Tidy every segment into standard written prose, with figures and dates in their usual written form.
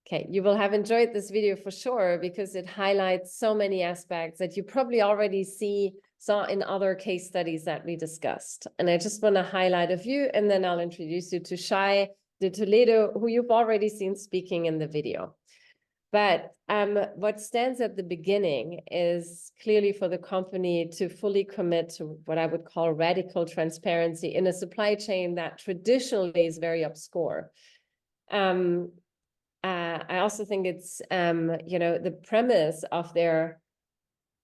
Okay, you will have enjoyed this video for sure because it highlights so many aspects that you probably already saw in other case studies that we discussed. And I just want to highlight a few, and then I'll introduce you to Shai de Toledo, who you've already seen speaking in the video. But what stands at the beginning is clearly for the company to fully commit to what I would call radical transparency in a supply chain that traditionally is very obscure. I also think it's, the premise of their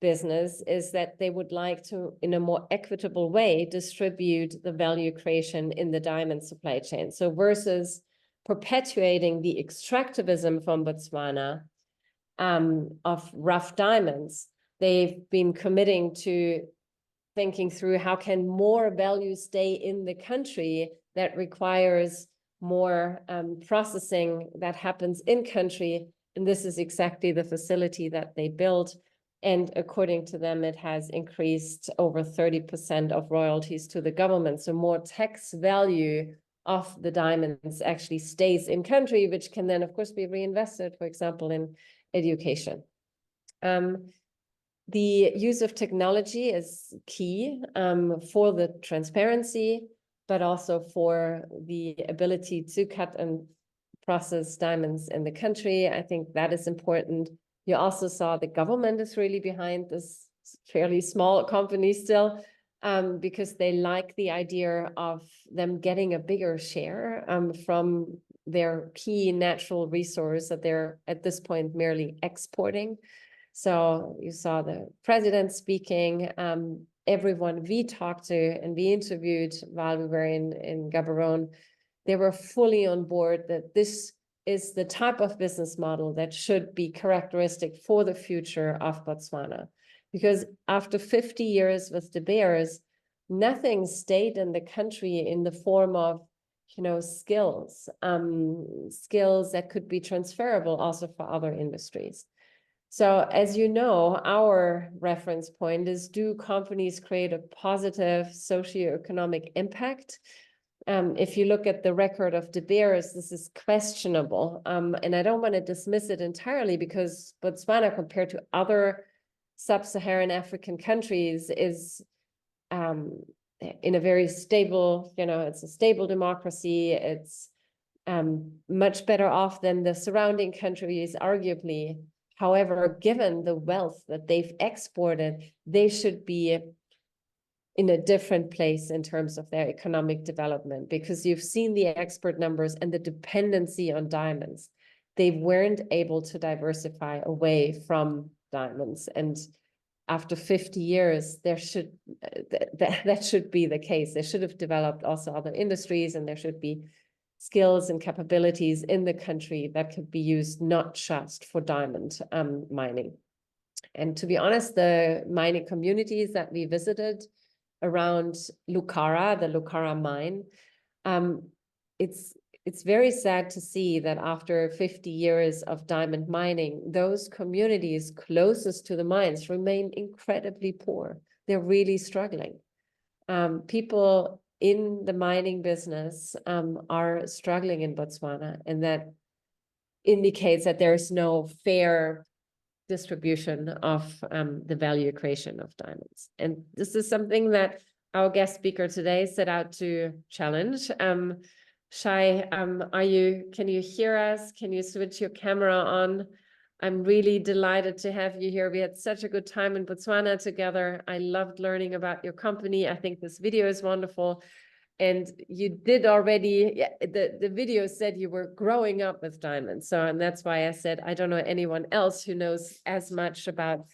business is that they would like to, in a more equitable way, distribute the value creation in the diamond supply chain. So versus perpetuating the extractivism from Botswana of rough diamonds, they've been committing to thinking through how can more value stay in the country that requires more processing that happens in country. And this is exactly the facility that they built. And according to them, it has increased over 30% of royalties to the government. So more tax value of the diamonds actually stays in country, which can then, of course, be reinvested, for example, in education. The use of technology is key for the transparency, but also for the ability to cut and process diamonds in the country. I think that is important. You also saw the government is really behind this fairly small company still, because they like the idea of them getting a bigger share from their key natural resource that they're at this point merely exporting. So you saw the president speaking, everyone we talked to and we interviewed while we were in Gaborone, they were fully on board that this is the type of business model that should be characteristic for the future of Botswana. Because after 50 years with De Beers, nothing stayed in the country in the form of, skills, skills that could be transferable also for other industries. So as you know, our reference point is, do companies create a positive socioeconomic impact? If you look at the record of De Beers, this is questionable. And I don't want to dismiss it entirely because Botswana, compared to other sub-Saharan African countries, is in a very stable, it's a stable democracy. It's much better off than the surrounding countries, arguably. However, given the wealth that they've exported, they should be in a different place in terms of their economic development, because you've seen the export numbers and the dependency on diamonds. They weren't able to diversify away from diamonds. And after 50 years, that should be the case. They should have developed also other industries, and there should be skills and capabilities in the country that could be used not just for diamond mining. And to be honest, the mining communities that we visited around Lucara, the Lucara mine, it's very sad to see that after 50 years of diamond mining, those communities closest to the mines remain incredibly poor. They're really struggling. People in the mining business are struggling in Botswana, and that indicates that there is no fair distribution of the value creation of diamonds. And this is something that our guest speaker today set out to challenge. Shai, can you hear us? Can you switch your camera on? I'm really delighted to have you here. We had such a good time in Botswana together. I loved learning about your company. I think this video is wonderful. And you did already, the video said you were growing up with diamonds. So, and that's why I said, I don't know anyone else who knows as much about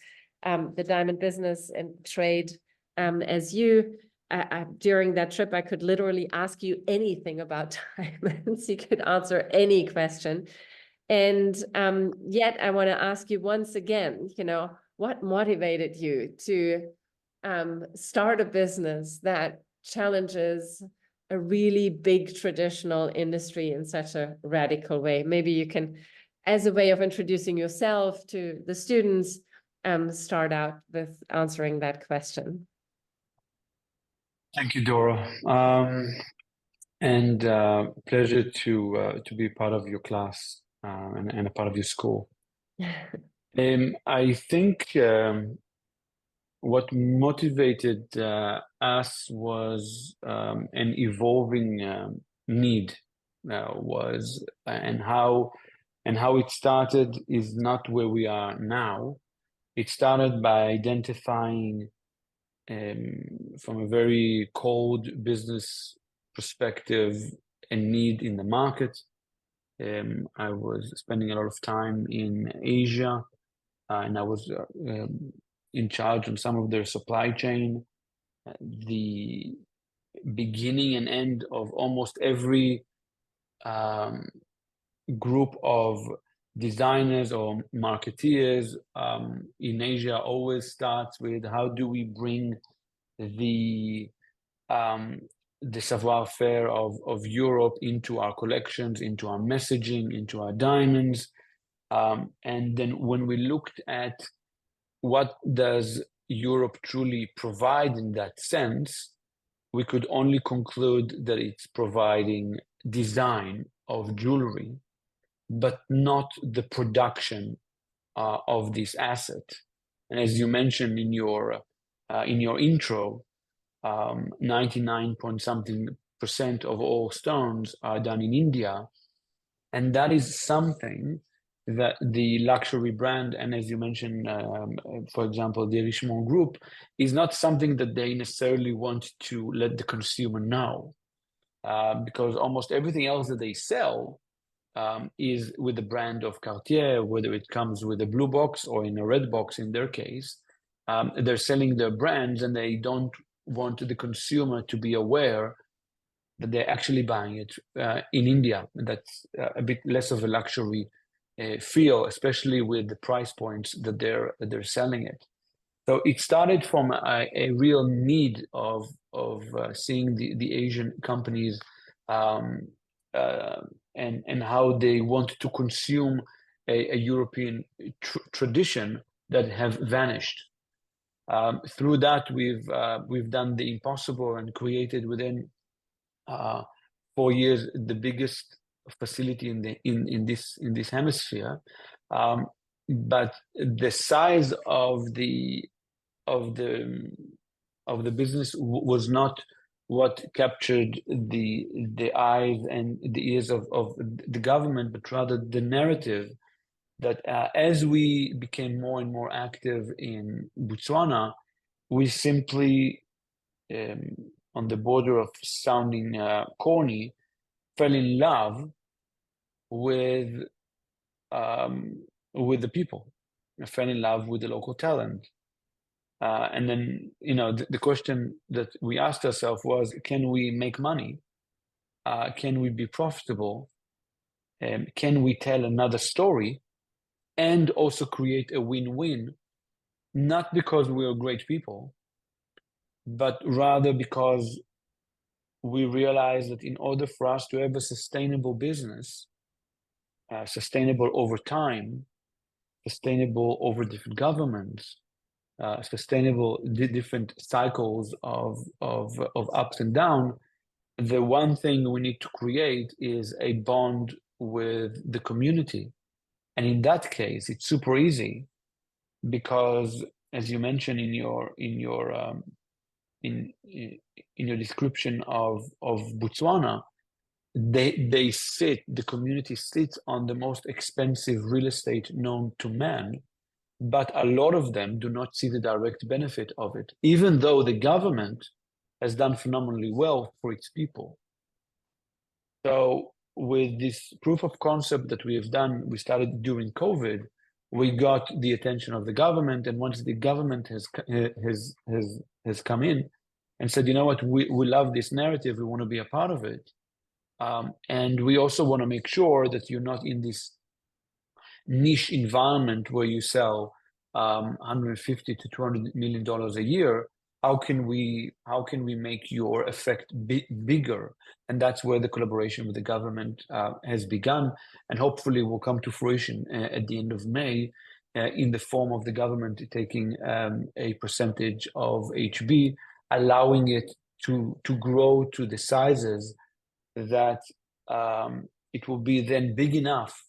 the diamond business and trade as you. During that trip, I could literally ask you anything about diamonds. You could answer any question. And yet I want to ask you once again, what motivated you to start a business that challenges a really big traditional industry in such a radical way? Maybe you can, as a way of introducing yourself to the students, start out with answering that question. Thank you, Dora. And pleasure to be part of your class and a part of your school. I think what motivated us was an evolving need was and how it started is not where we are now. It started by identifying from a very cold business perspective a need in the market. I was spending a lot of time in Asia, and I was in charge on some of their supply chain. The beginning and end of almost every um, group of designers or marketeers in Asia always starts with how do we bring the um, the savoir-faire of Europe into our collections, into our messaging, into our diamonds. And then when we looked at what does Europe truly provide in that sense, we could only conclude that it's providing design of jewelry, but not the production of this asset. And as you mentioned in your intro, 99 point something percent of all stones are done in India. And that is something that the luxury brand, and as you mentioned, for example, the Richemont Group, is not something that they necessarily want to let the consumer know, because almost everything else that they sell is with the brand of Cartier, whether it comes with a blue box or in a red box in their case. They're selling their brands and they don't want the consumer to be aware that they're actually buying it in India. And that's a bit less of a luxury feel, especially with the price points that they're selling it. So it started from a real need of seeing the Asian companies um, and how they want to consume a European tradition that have vanished. Through that, we've done the impossible and created within 4 years the biggest facility in this hemisphere. But the size of the of the of the business was not what captured the eyes and the ears of the government, but rather the narrative that as we became more and more active in Botswana, we simply, um, on the border of sounding corny, fell in love with with the people. I fell in love with the local talent. And then, the question that we asked ourselves was, can we make money? Can we be profitable? Can we tell another story and also create a win-win? Not because we are great people, but rather because we realize that in order for us to have a sustainable business, sustainable over time, sustainable over different governments, sustainable different cycles of ups and down, the one thing we need to create is a bond with the community. And in that case, it's super easy because, as you mentioned in your description of Botswana, the community sits on the most expensive real estate known to man, but a lot of them do not see the direct benefit of it, even though the government has done phenomenally well for its people. So with this proof of concept that we have done, we started during COVID, we got the attention of the government, and once the government has come in and said, you know what, we love this narrative, we want to be a part of it. And we also want to make sure that you're not in this niche environment where you sell 150 to $200 million a year. How can we make your effect bigger? And that's where the collaboration with the government has begun, and hopefully will come to fruition at the end of May in the form of the government taking a percentage of HB, allowing it to grow to the sizes that it will be then big enough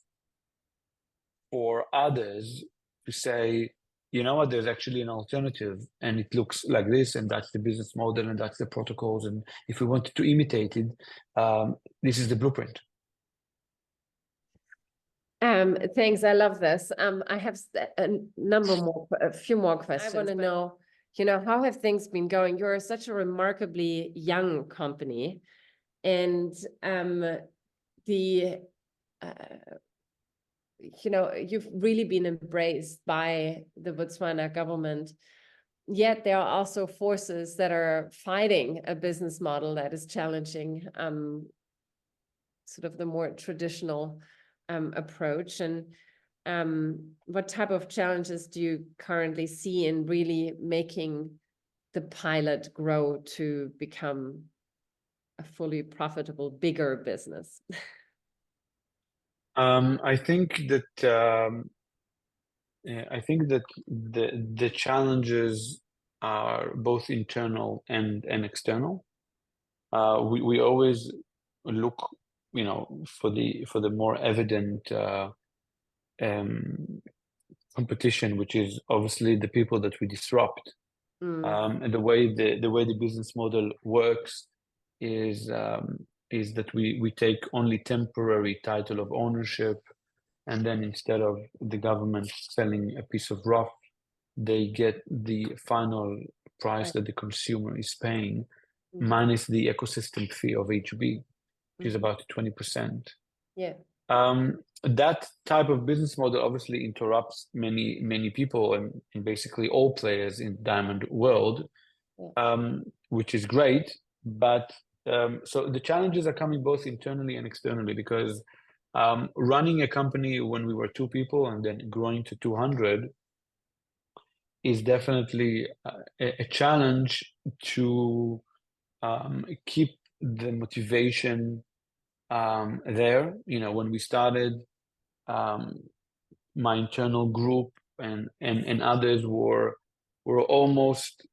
for others to say, you know what, there's actually an alternative, and it looks like this, and that's the business model, and that's the protocols, and if we wanted to imitate it, this is the blueprint. Thanks. I love this. I have a few more questions. I want to know, how have things been going? You're such a remarkably young company, and you've really been embraced by the Botswana government. Yet there are also forces that are fighting a business model that is challenging sort of the more traditional approach. And what type of challenges do you currently see in really making the pilot grow to become a fully profitable, bigger business? I think that the challenges are both internal and external. We always look, for the more evident competition, which is obviously the people that we disrupt. And the way the business model works is that we take only temporary title of ownership, and then instead of the government selling a piece of rough, they get the final price that the consumer is paying, minus the ecosystem fee of HB, which is about 20%. Yeah. That type of business model obviously interrupts many people and basically all players in diamond world, which is great. But so the challenges are coming both internally and externally, because running a company when we were 2 people and then growing to 200 is definitely a challenge to keep the motivation there. When we started, my internal group and others were almost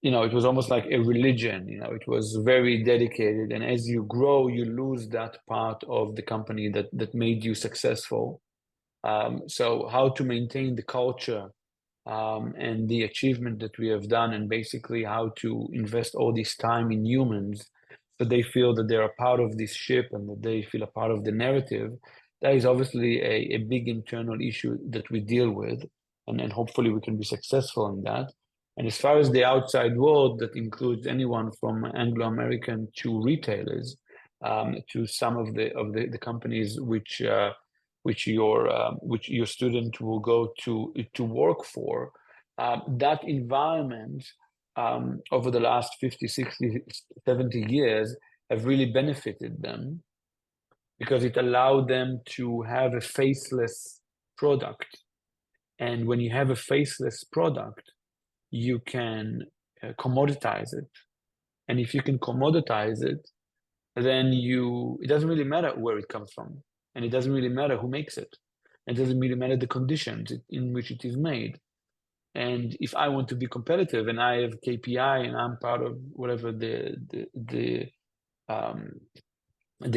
it was almost like a religion. It was very dedicated, and as you grow, you lose that part of the company that made you successful. So how to maintain the culture and the achievement that we have done, and basically how to invest all this time in humans so they feel that they're a part of this ship and that they feel a part of the narrative. That is obviously a big internal issue that we deal with, and hopefully we can be successful in that. And as far as the outside world, that includes anyone from Anglo-American to retailers, to some of the companies which your student will go to work for. That environment over the last 50, 60, 70 years have really benefited them, because it allowed them to have a faceless product. And when you have a faceless product, you can commoditize it. And if you can commoditize it, then it doesn't really matter where it comes from. And it doesn't really matter who makes it. It doesn't really matter the conditions in which it is made. And if I want to be competitive and I have KPI and I'm part of whatever the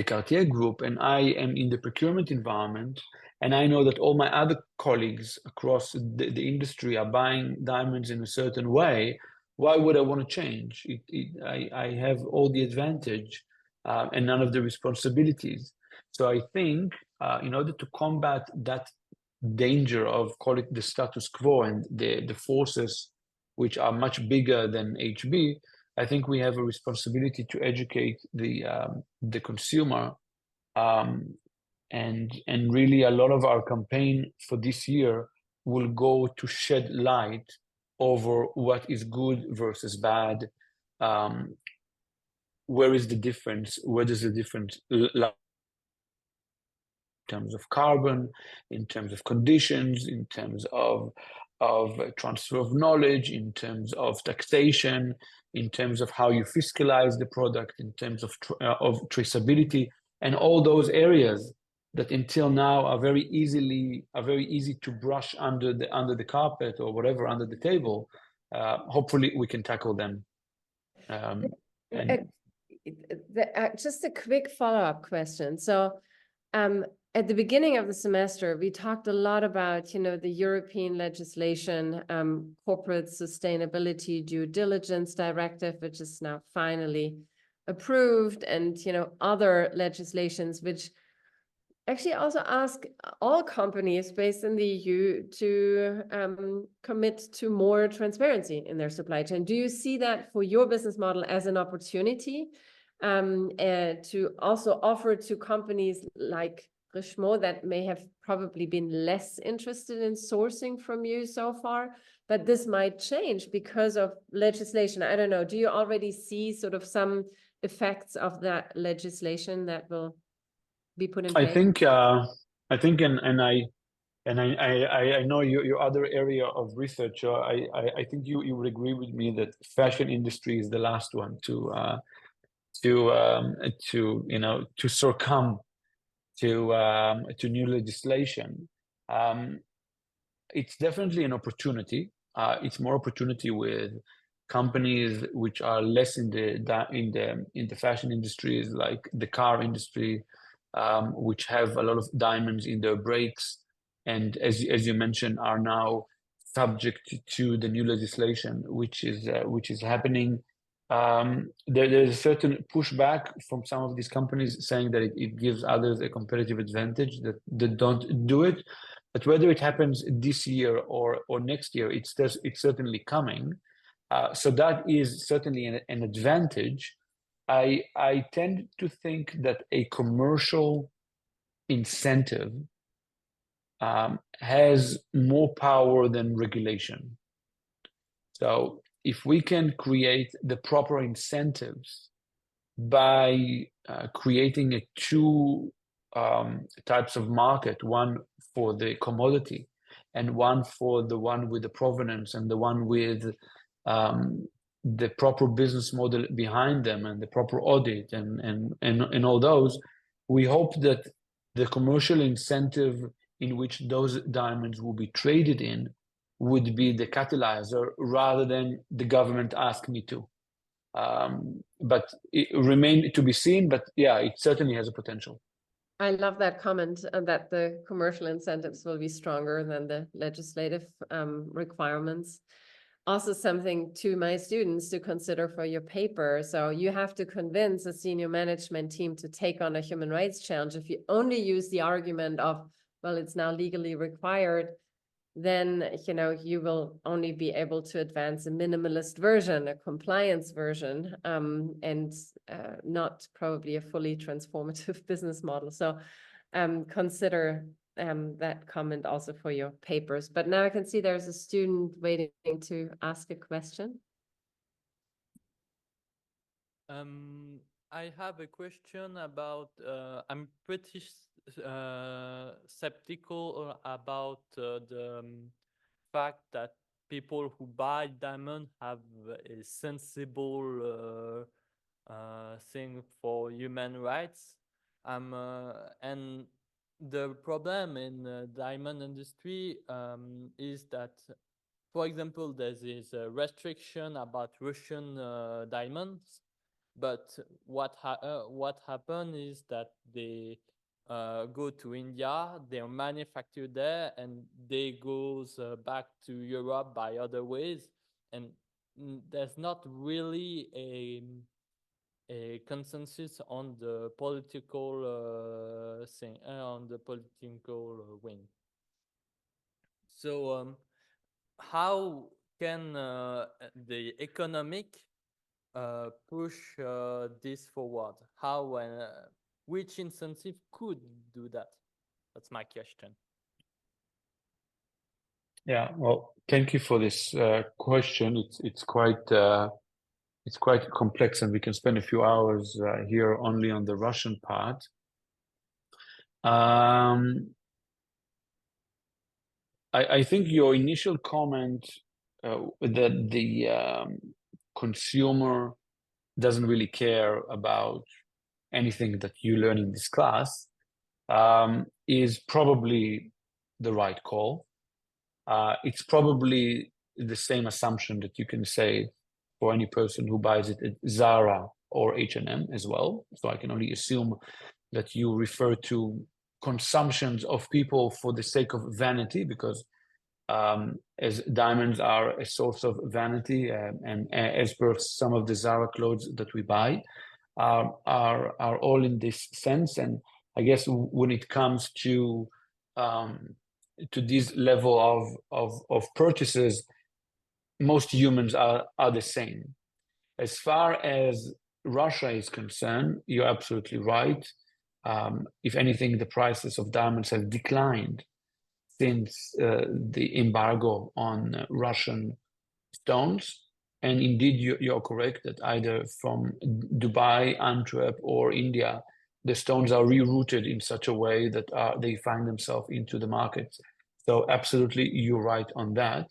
Cartier group, and I am in the procurement environment, and I know that all my other colleagues across the industry are buying diamonds in a certain way, why would I want to change? I have all the advantage and none of the responsibilities. So I think in order to combat that danger of, call it the status quo, and the forces which are much bigger than HB, I think we have a responsibility to educate the consumer, and really a lot of our campaign for this year will go to shed light over what is good versus bad. Where is the difference? Where does the difference lie? In terms of carbon, in terms of conditions, in terms of transfer of knowledge, in terms of taxation, in terms of how you fiscalize the product, in terms of traceability, and all those areas that until now are very easy to brush under the carpet or whatever, under the table. Hopefully we can tackle them. Just a quick follow-up question. So at the beginning of the semester, we talked a lot about, you know, the European legislation, corporate sustainability due diligence directive, which is now finally approved, and, you know, other legislations which actually also ask all companies based in the EU to commit to more transparency in their supply chain. Do you see that for your business model as an opportunity to also offer to companies like Richemont that may have probably been less interested in sourcing from you so far, but this might change because of legislation? I don't know. Do you already see sort of some effects of that legislation that will be put in place? I think, I know your other area of research. I think you would agree with me that fashion industry is the last one to succumb to new legislation. It's definitely an opportunity. It's more opportunity with companies which are less in the fashion industries, like the car industry, which have a lot of diamonds in their brakes, and as you mentioned, are now subject to the new legislation, which is happening. There's a certain pushback from some of these companies saying that it gives others a competitive advantage that they don't do it. But whether it happens this year or next year, it's certainly coming. So that is certainly an advantage. I tend to think that a commercial incentive has more power than regulation. So if we can create the proper incentives by creating two types of market, one for the commodity and one for the one with the provenance and the one with the proper business model behind them and the proper audit and all those, we hope that the commercial incentive in which those diamonds will be traded in would be the catalyzer rather than the government ask me to. But it remains to be seen, but yeah, it certainly has a potential. I love that comment that the commercial incentives will be stronger than the legislative requirements. Also something to my students to consider for your paper. So you have to convince a senior management team to take on a human rights challenge. If you only use the argument of, well, it's now legally required, then, you know, you will only be able to advance a minimalist version, a compliance version, and not probably a fully transformative business model. So consider that comment also for your papers. But now I can see there's a student waiting to ask a question. I have a question about, I'm pretty skeptical about the fact that people who buy diamond have a sensible thing for human rights. And the problem in the diamond industry is that, for example, there is a restriction about Russian diamonds. But what happened is that they go to India, they're manufactured there, and they goes back to Europe by other ways. And there's not really a consensus on the political thing, on the political wing. So how can the economic push this forward? How and which incentive could do that? That's my question. Yeah, well, thank you for this question. It's quite complex, and we can spend a few hours here only on the Russian part. I think your initial comment that the consumer doesn't really care about anything that you learn in this class is probably the right call. It's probably the same assumption that you can say for any person who buys it at Zara or H&M as well. So I can only assume that you refer to consumptions of people for the sake of vanity, because as diamonds are a source of vanity, and as per some of the Zara clothes that we buy, are all in this sense. And I guess when it comes to this level of purchases, most humans are the same. As far as Russia is concerned, you're absolutely right. If anything, the prices of diamonds have declined since the embargo on Russian stones. And indeed, you're correct that either from Dubai, Antwerp, or India, the stones are rerouted in such a way that they find themselves into the market. So absolutely, you're right on that.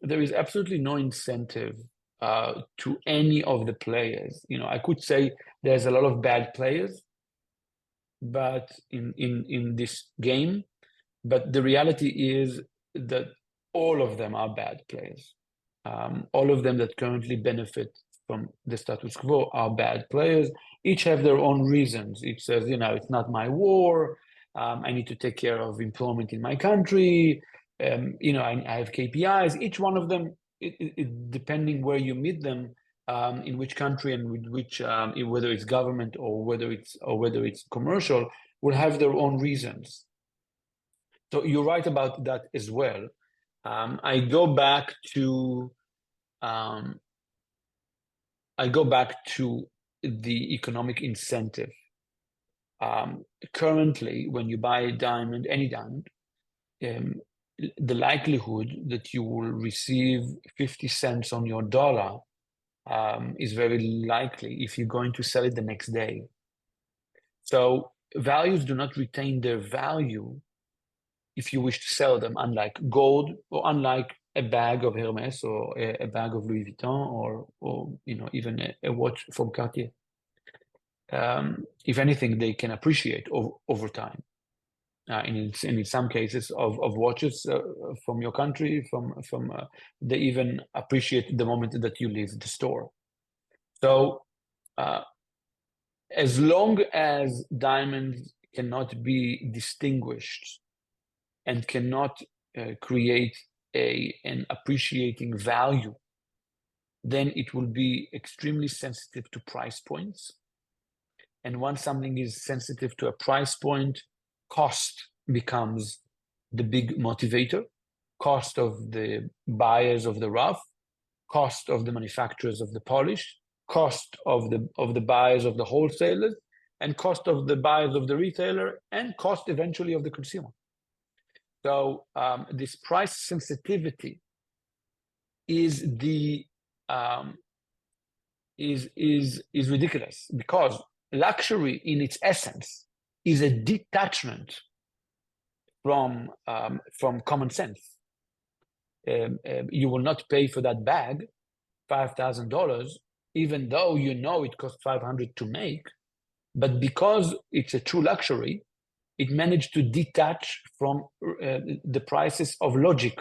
There is absolutely no incentive to any of the players. I could say there's a lot of bad players, but in this game, but the reality is that all of them are bad players. All of them that currently benefit from the status quo are bad players. Each have their own reasons. Each says, it's not my war. I need to take care of employment in my country. I have KPIs. Each one of them, depending where you meet them, in which country and with which, whether it's government or whether it's commercial, will have their own reasons. So you're right about that as well. I go back to the economic incentive. Currently, when you buy a diamond, any diamond, the likelihood that you will receive 50 cents on your dollar is very likely if you're going to sell it the next day. So values do not retain their value if you wish to sell them, unlike gold or unlike a bag of Hermes or a bag of Louis Vuitton or even a watch from Cartier. If anything, they can appreciate over time. And in some cases of watches from your country, they even appreciate the moment that you leave the store. So as long as diamonds cannot be distinguished and cannot create an appreciating value, then it will be extremely sensitive to price points. And once something is sensitive to a price point, cost becomes the big motivator. Cost of the buyers of the rough, cost of the manufacturers of the polish, cost of the buyers of the wholesalers, and cost of the buyers of the retailer, and cost eventually of the consumer. So this price sensitivity is ridiculous, because luxury in its essence is a detachment from common sense. You will not pay for that bag $5,000, even though it costs $500 to make, but because it's a true luxury, it managed to detach from the prices of logic,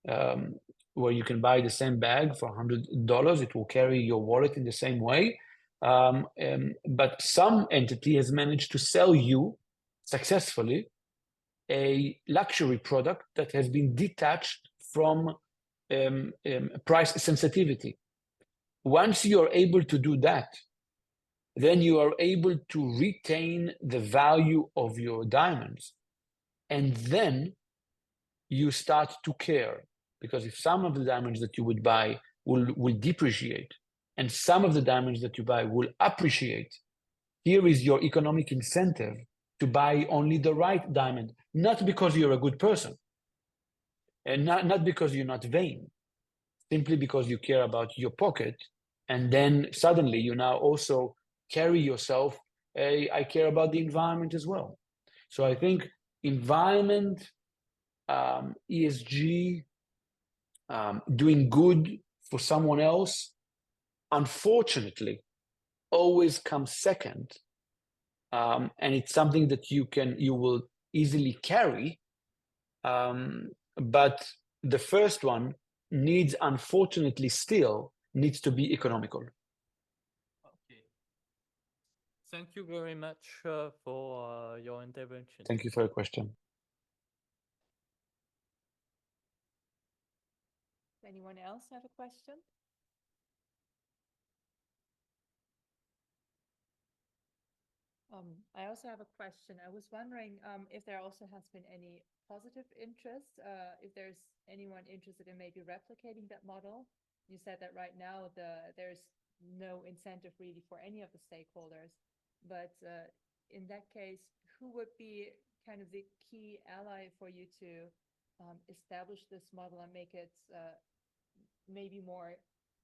where you can buy the same bag for $100. It will carry your wallet in the same way. But some entity has managed to sell you successfully a luxury product that has been detached from price sensitivity. Once you are able to do that, then you are able to retain the value of your diamonds. And then you start to care, because if some of the diamonds that you would buy will depreciate, and some of the diamonds that you buy will appreciate, here is your economic incentive to buy only the right diamond, not because you're a good person, and not because you're not vain, simply because you care about your pocket. And then suddenly you now also carry yourself, I care about the environment as well. So I think environment, ESG, doing good for someone else, unfortunately, always comes second. And it's something that you will easily carry. But the first one unfortunately, still needs to be economical. Okay. Thank you very much for your intervention. Thank you for your question. Does anyone else have a question? I also have a question. I was wondering if there also has been any positive interest, if there's anyone interested in maybe replicating that model. You said that right now there's no incentive really for any of the stakeholders, but in that case, who would be kind of the key ally for you to establish this model and make it maybe more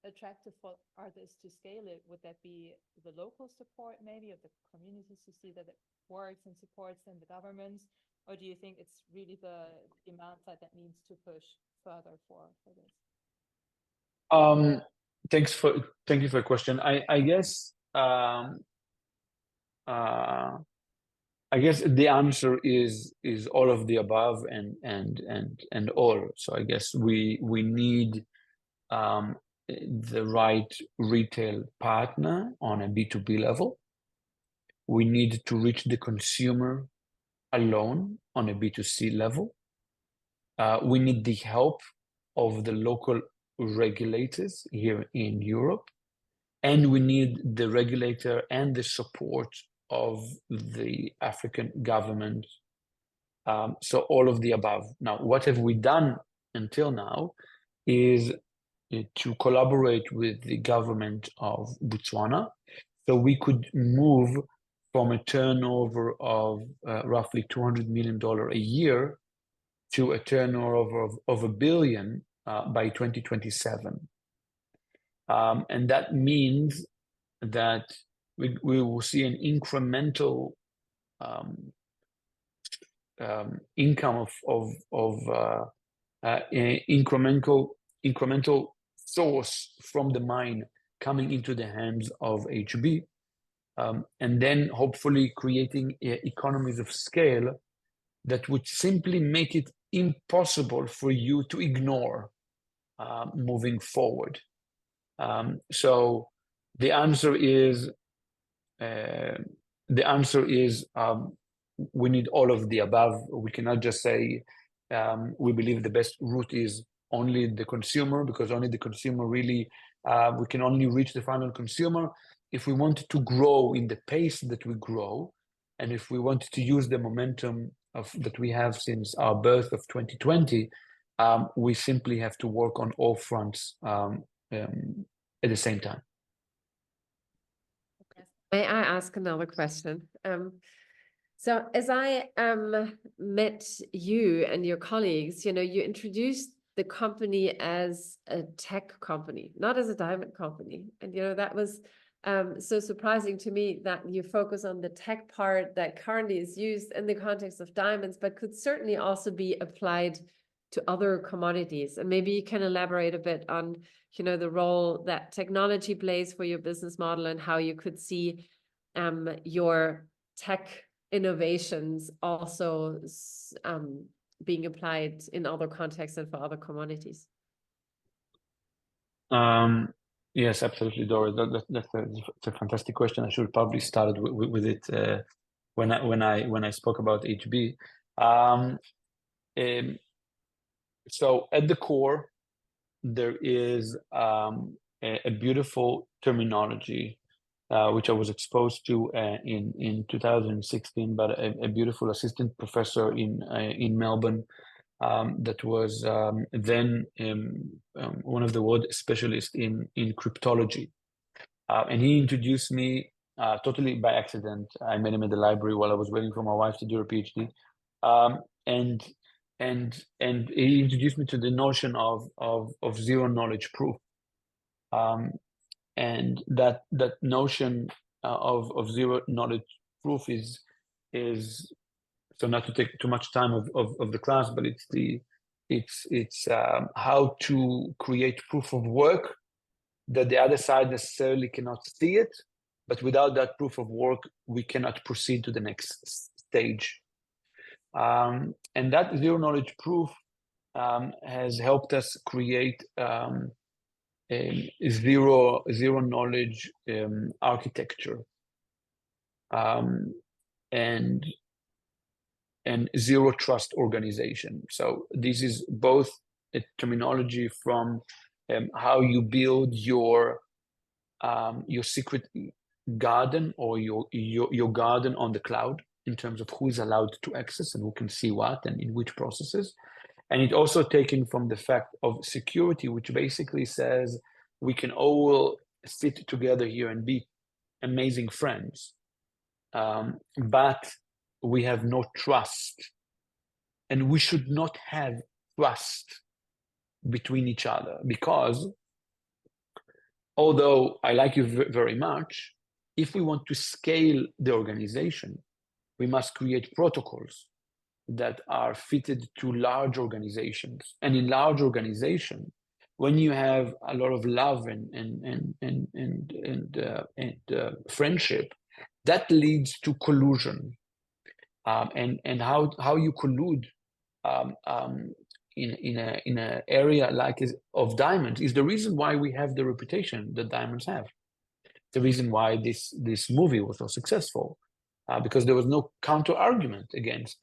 attractive for others to scale it? Would that be the local support maybe of the communities to see that it works and supports and the governments? Or do you think it's really the demand side that needs to push further for this? Thank you for your question. I guess the answer is all of the above and all. So I guess we need the right retail partner on a B2B level. We need to reach the consumer alone on a B2C level. We need the help of the local regulators here in Europe, and we need the regulator and the support of the African government. So all of the above. Now, what have we done until now is to collaborate with the government of Botswana, so we could move from a turnover of roughly $200 million a year to a turnover of $1 billion by 2027. And that means that we will see an incremental income of incremental source from the mine coming into the hands of HB, and then hopefully creating economies of scale that would simply make it impossible for you to ignore moving forward. So the answer is we need all of the above. We cannot just say we believe the best route is only the consumer, because only the consumer really, we can only reach the final consumer. If we want to grow in the pace that we grow, and if we want to use the momentum that we have since our birth of 2020, we simply have to work on all fronts at the same time. May I ask another question? So as I met you and your colleagues, you introduced the company as a tech company, not as a diamond company. And, that was so surprising to me, that you focus on the tech part that currently is used in the context of diamonds, but could certainly also be applied to other commodities. And maybe you can elaborate a bit on, the role that technology plays for your business model, and how you could see your tech innovations also being applied in other contexts and for other commodities. Yes, absolutely, Doris. That's a fantastic question. I should probably started with it when I spoke about HB. So at the core, there is a beautiful terminology which I was exposed to in 2016, but a beautiful assistant professor in Melbourne that was then one of the world specialists in cryptology. And he introduced me totally by accident. I met him at the library while I was waiting for my wife to do her PhD. And he introduced me to the notion of zero knowledge proof. And that notion of zero knowledge proof is so, not to take too much time of the class, but it's how to create proof of work that the other side necessarily cannot see it, but without that proof of work, we cannot proceed to the next stage. And that zero knowledge proof has helped us create a zero knowledge architecture. and zero trust organization. So this is both a terminology from how you build your secret garden, or your garden on the cloud, in terms of who is allowed to access and who can see what and in which processes. And it also taken from the fact of security, which basically says we can all sit together here and be amazing friends, but we have no trust, and we should not have trust between each other, because although I like you very much, if we want to scale the organization, we must create protocols that are fitted to large organizations. And in large organization, when you have a lot of love and friendship, that leads to collusion. And how you collude in an area like of diamonds is the reason why we have the reputation that diamonds have. The reason why this movie was so successful, because there was no counter argument against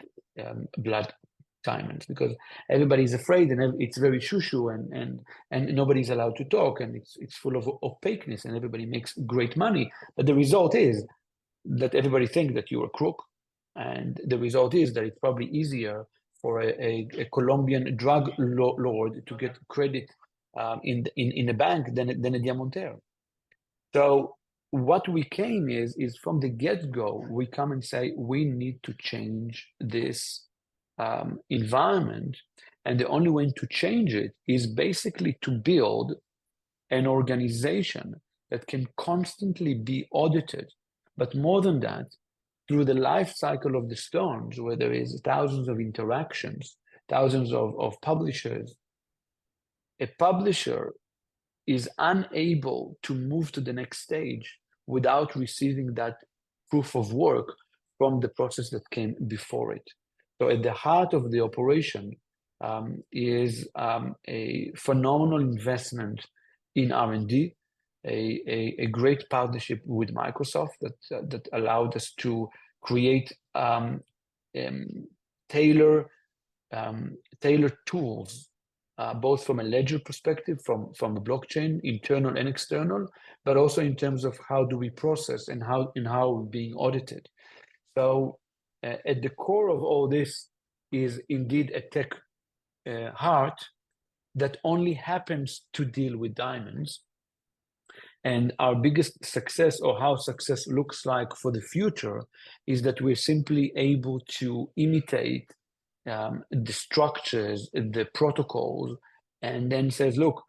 blood diamonds, because everybody's afraid, and it's very shoo-shoo, and nobody's allowed to talk, and it's full of opaqueness, and everybody makes great money. But the result is that everybody thinks that you're a crook, and the result is that it's probably easier for a Colombian drug lord to get credit in a bank than a diamantaire. So what we came is from the get-go, we come and say, we need to change this environment. And the only way to change it is basically to build an organization that can constantly be audited. But more than that, through the life cycle of the stones, where there is thousands of interactions, thousands of publishers, a publisher is unable to move to the next stage without receiving that proof of work from the process that came before it. So at the heart of the operation is a phenomenal investment in R&D, a great partnership with Microsoft that allowed us to create tailored tools, both from a ledger perspective, from the blockchain, internal and external, but also in terms of how do we process and how we're being audited. So at the core of all this is indeed a tech heart that only happens to deal with diamonds. And our biggest success, or how success looks like for the future, is that we're simply able to imitate the structures, the protocols, and then says, look,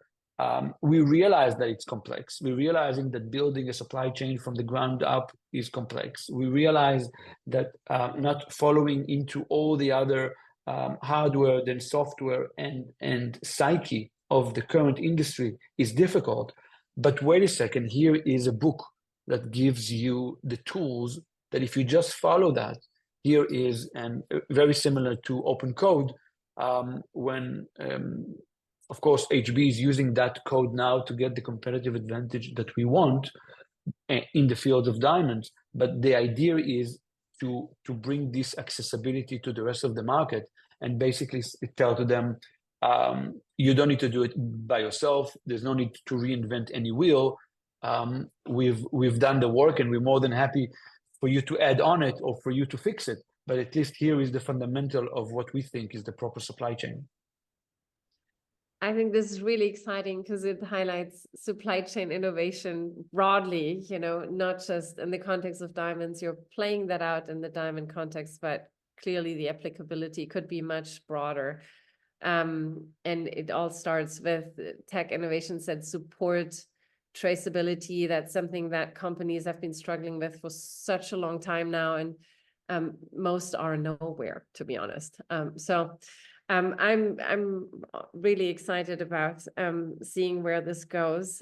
we realize that it's complex. We're realizing that building a supply chain from the ground up is complex. We realize that not following into all the other hardware, then software, and psyche of the current industry is difficult. But wait a second, here is a book that gives you the tools that if you just follow that, here is, and very similar to open code, when, of course, HB is using that code now to get the competitive advantage that we want in the field of diamonds. But the idea is to bring this accessibility to the rest of the market and basically tell to them, you don't need to do it by yourself. There's no need to reinvent any wheel. We've done the work, and we're more than happy for you to add on it or for you to fix it. But at least here is the fundamental of what we think is the proper supply chain. I think this is really exciting because it highlights supply chain innovation broadly, you know, not just in the context of diamonds. You're playing that out in the diamond context, but clearly the applicability could be much broader. And it all starts with tech innovations that support traceability. That's something that companies have been struggling with for such a long time now, and most are nowhere, to be honest. I'm really excited about seeing where this goes.